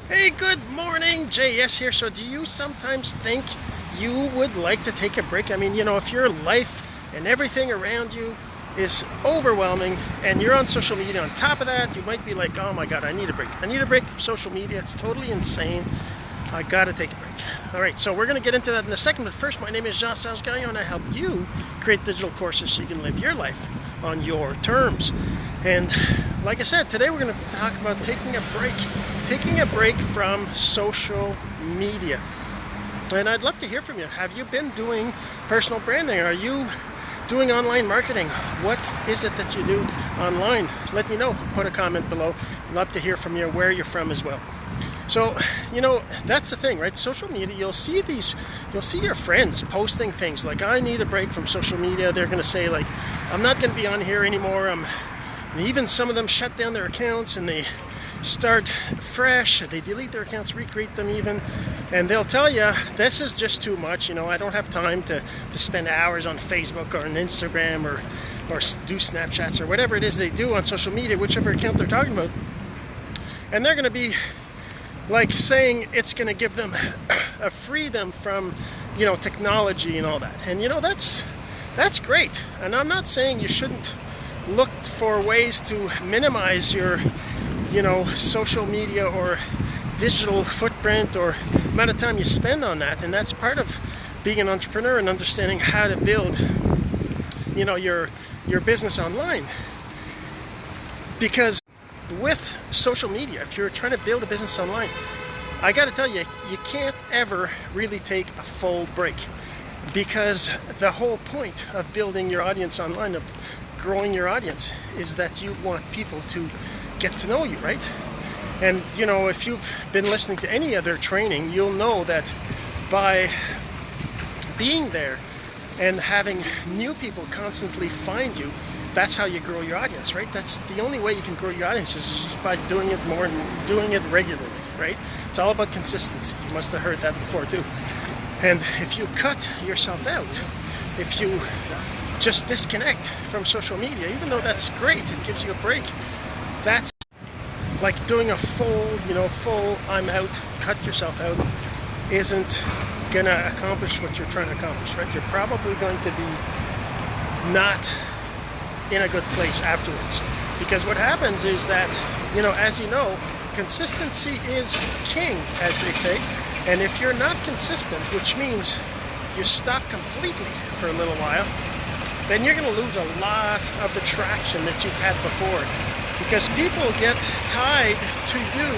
Hey, good morning, JS here. So do you sometimes think you would like to take a break? I mean, if your life and everything around you is overwhelming and you're on social media on top of that, you might be like, oh my God, I need a break. I need a break from social media. It's totally insane. I gotta take a break. All right, so we're gonna get into that in a second, but first, my name is Jean-Serge Gagnon and I help you create digital courses so you can live your life on your terms. And like I said, today we're gonna talk about taking a break from social media. And I'd love to hear from you. Have you been doing personal branding? Are you doing online marketing? What is it that you do online? Let me know. Put a comment below. I'd love to hear from you, where you're from as well. So, that's the thing, right? Social media, you'll see your friends posting things like, I need a break from social media. They're going to say like, I'm not going to be on here anymore. Even some of them shut down their accounts and they start fresh. They delete their accounts, recreate them even. And they'll tell you, this is just too much. I don't have time to spend hours on Facebook or on Instagram or do Snapchats or whatever it is they do on social media, whichever account they're talking about. And they're going to be like saying it's going to give them a freedom from, technology and all that. And, that's great. And I'm not saying you shouldn't look for ways to minimize your, social media or digital footprint or amount of time you spend on that. And that's part of being an entrepreneur and understanding how to build, your business online. Because with social media, if you're trying to build a business online, I got to tell you, you can't ever really take a full break, because the whole point of building your audience online, of growing your audience, is that you want people to get to know you, right? And if you've been listening to any other training, you'll know that by being there and having new people constantly find you, that's how you grow your audience, right? That's the only way you can grow your audience, is by doing it more and doing it regularly, right? It's all about consistency. You must have heard that before too. And if you cut yourself out, if you just disconnect from social media, even though that's great, it gives you a break, that's like doing a full I'm out, cut yourself out, isn't gonna accomplish what you're trying to accomplish, right? You're probably going to be not in a good place afterwards. Because what happens is that, as you know, consistency is king, as they say. And if you're not consistent, which means you stop completely for a little while, then you're going to lose a lot of the traction that you've had before. Because people get tied to you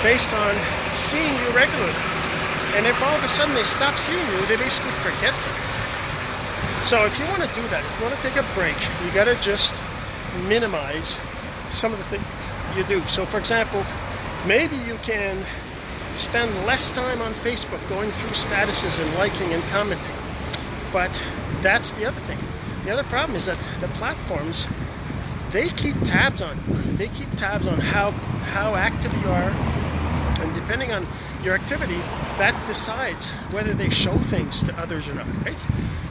based on seeing you regularly. And if all of a sudden they stop seeing you, they basically forget you. So if you want to do that, if you want to take a break, you got to just minimize some of the things you do. So for example, maybe you can spend less time on Facebook going through statuses and liking and commenting. But that's the other thing. The other problem is that the platforms, they keep tabs on you. They keep tabs on how active you are. And depending on your activity, that decides whether they show things to others or not, right?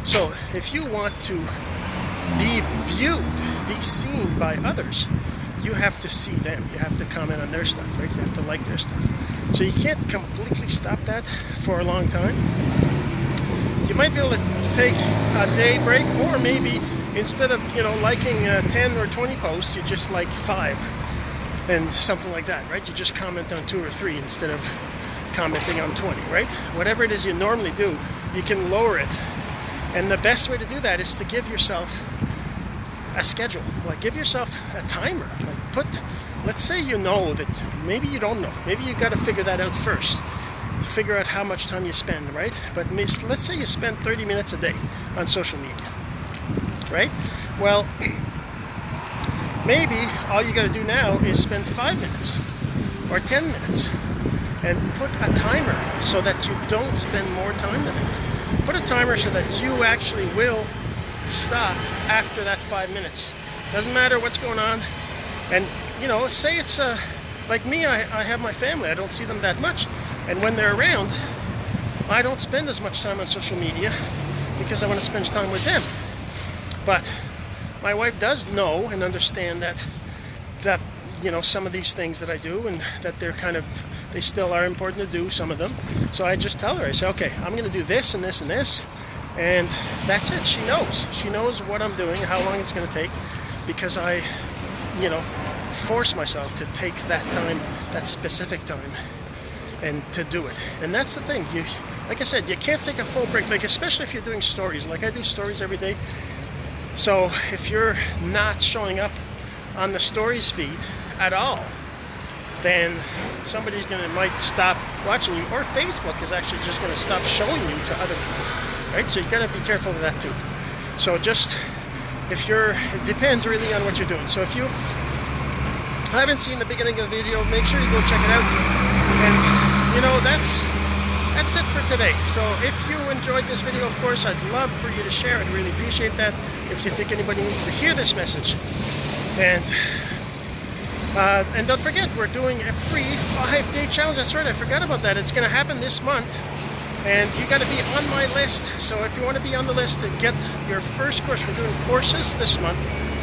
So if you want to be viewed, be seen by others, you have to see them. You have to comment on their stuff, right? You have to like their stuff. So you can't completely stop that for a long time. You might be able to take a day break, or maybe instead of liking 10 or 20 posts, you just like 5 and something like that, right? You just comment on 2 or 3 instead of commenting on 20, right? Whatever it is you normally do, you can lower it. And the best way to do that is to give yourself a schedule. Like, give yourself a timer. Like, let's say that maybe you don't know. Maybe you got to figure that out first. Figure out how much time you spend, right? But let's say you spend 30 minutes a day on social media, right? Well, maybe all you got to do now is spend 5 minutes or 10 minutes and put a timer so that you don't spend more time than that. Put a timer so that you actually will stop after that 5 minutes. Doesn't matter what's going on. And, say it's like me, I have my family. I don't see them that much. And when they're around, I don't spend as much time on social media because I want to spend time with them. But my wife does know and understand that some of these things that I do, and that they're kind of They still are important to do, some of them. So I just tell her, I say, okay, I'm going to do this and this and this, and that's it. She knows. She knows what I'm doing, how long it's going to take, because I, you know, force myself to take that time, that specific time, and to do it. And that's the thing. You, like I said, you can't take a full break, like especially if you're doing stories. Like I do stories every day. So if you're not showing up on the stories feed at all, then somebody's might stop watching you, or Facebook is actually just going to stop showing you to other people, right? So you got to be careful of that too. So just it depends really on what you're doing. So if you haven't seen the beginning of the video, make sure you go check it out. And you know, that's it for today. So if you enjoyed this video, of course, I'd love for you to share. I'd really appreciate that. If you think anybody needs to hear this message, and don't forget, we're doing a free 5-day challenge. That's right, I forgot about that. It's going to happen this month, and you got to be on my list. So if you want to be on the list to get your first course, we're doing courses this month.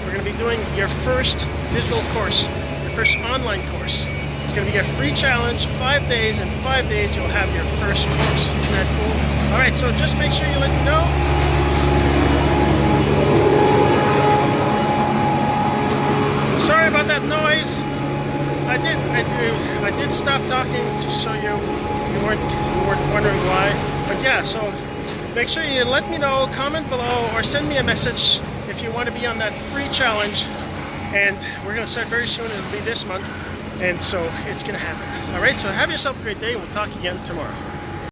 We're going to be doing your first digital course, your first online course. It's going to be a free challenge, 5 days. In 5 days, you'll have your first course. Isn't that cool? All right, so just make sure you let me know. Sorry about that noise. I did stop talking just so you weren't wondering why. But yeah, so make sure you let me know, comment below, or send me a message if you want to be on that free challenge. And we're going to start very soon. It'll be this month. And so it's going to happen. All right, so have yourself a great day. We'll talk again tomorrow.